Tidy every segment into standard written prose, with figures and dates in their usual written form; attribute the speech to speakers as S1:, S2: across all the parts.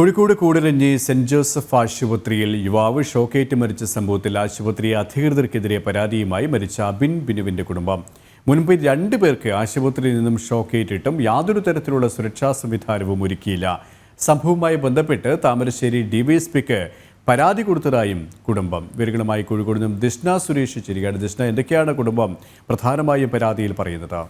S1: Kozhikode Koodaranji saint Joseph ആശുപത്രിയിൽ യുവാവ് ഷോക്കേറ്റ് മരിച്ച സംഭവത്തിൽ ആശുപത്രി അധികൃതർക്കെതിരെ പരാതിയുമായി മരിച്ച അബിൻ ബിനുവിന്റെ കുടുംബം മുൻപ് 2 പേർക്ക് ആശുപത്രിയിൽ നിന്നും ഷോക്കേറ്റിട്ടും യാതൊരു തരത്തിലുള്ള സുരക്ഷാ സംവിധാനവും ഒരുക്കിയില്ല. സംഭവവുമായി ബന്ധപ്പെട്ട് താമരശ്ശേരി ഡിവൈഎസ്പിക്ക് പരാതി കൊടുത്തതായും കുടുംബം. വിവരങ്ങളുമായി കോഴിക്കോട് നിന്നും ദിഷ്ണ സുരേഷ് ചേരുകയാണ്. ദിഷ്ണ, എന്തൊക്കെയാണ് കുടുംബം പ്രധാനമായും പരാതിയിൽ പറയുന്നത്?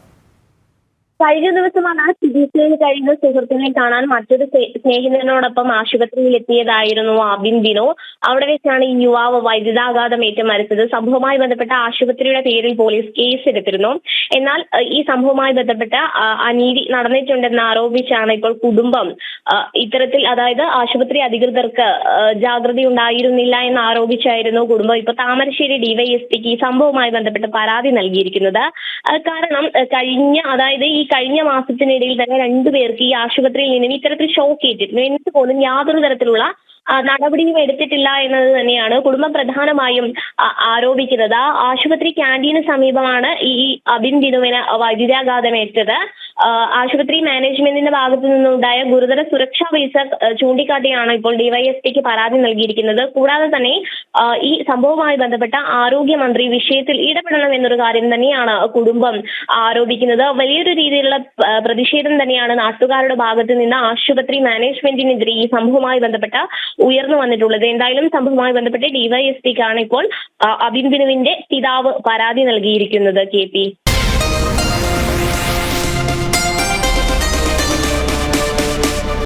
S2: കഴിഞ്ഞ ദിവസമാണ് ചികിത്സയിൽ കഴിയുന്ന സുഹൃത്തിനെ കാണാൻ മറ്റൊരു സ്നേഹിതനോടൊപ്പം ആശുപത്രിയിൽ എത്തിയതായിരുന്നു അബിൻ ബിനു. അവിടെ വെച്ചാണ് ഈ യുവാവ് വൈദ്യുതാഘാതമേറ്റ് മരിച്ചത്. സംഭവവുമായി ബന്ധപ്പെട്ട ആശുപത്രിയുടെ പേരിൽ പോലീസ് കേസ് എടുത്തിരുന്നു. എന്നാൽ ഈ സംഭവവുമായി ബന്ധപ്പെട്ട അനീതി നടന്നിട്ടുണ്ടെന്ന് ആരോപിച്ചാണ് ഇപ്പോൾ കുടുംബം ഇത്തരത്തിൽ, അതായത് ആശുപത്രി അധികൃതർക്ക് ജാഗ്രത ഉണ്ടായിരുന്നില്ല എന്ന് ആരോപിച്ചായിരുന്നു കുടുംബം ഇപ്പോൾ താമരശ്ശേരി ഡിവൈഎസ്പിക്ക് ഈ സംഭവവുമായി ബന്ധപ്പെട്ട് പരാതി നൽകിയിരിക്കുന്നത്. കാരണം കഴിഞ്ഞ മാസത്തിനിടയിൽ തന്നെ 2 പേർക്ക് ഈ ആശുപത്രിയിൽ നിന്നും ഇത്തരത്തിൽ ഷോക്ക് ഏറ്റിരുന്നു. എന്നിട്ട് പോലും യാതൊരു തരത്തിലുള്ള നടപടിയും എടുത്തിട്ടില്ല എന്നത് തന്നെയാണ് കുടുംബം പ്രധാനമായും ആരോപിക്കുന്നത്. ആശുപത്രി ക്യാന്റീന് സമീപമാണ് ഈ അബിൻ ബിനുവിന് വൈദ്യുതാഘാതമേറ്റത്. ആശുപത്രി മാനേജ്മെന്റിന്റെ ഭാഗത്തു നിന്നുണ്ടായ ഗുരുതര സുരക്ഷാ വീഴ്ച ചൂണ്ടിക്കാട്ടിയാണ് ഇപ്പോൾ ഡിവൈഎസ്പിക്ക് പരാതി നൽകിയിരിക്കുന്നത്. കൂടാതെ തന്നെ ഈ സംഭവവുമായി ബന്ധപ്പെട്ട ആരോഗ്യമന്ത്രി വിഷയത്തിൽ ഇടപെടണം എന്നൊരു കാര്യം തന്നെയാണ് കുടുംബം ആരോപിക്കുന്നത്. വലിയൊരു രീതിയിലുള്ള പ്രതിഷേധം തന്നെയാണ് നാട്ടുകാരുടെ ഭാഗത്ത് നിന്ന് ആശുപത്രി മാനേജ്മെന്റിനെതിരെ ഈ സംഭവവുമായി ബന്ധപ്പെട്ട ഉയർന്നു വന്നിട്ടുള്ളത്. എന്തായാലും സംഭവവുമായി ബന്ധപ്പെട്ട് ഡിവൈഎസ്പിക്കാണ് ഇപ്പോൾ അബിൻ ബിനുവിന്റെ പിതാവ് പരാതി നൽകിയിരിക്കുന്നത്. KP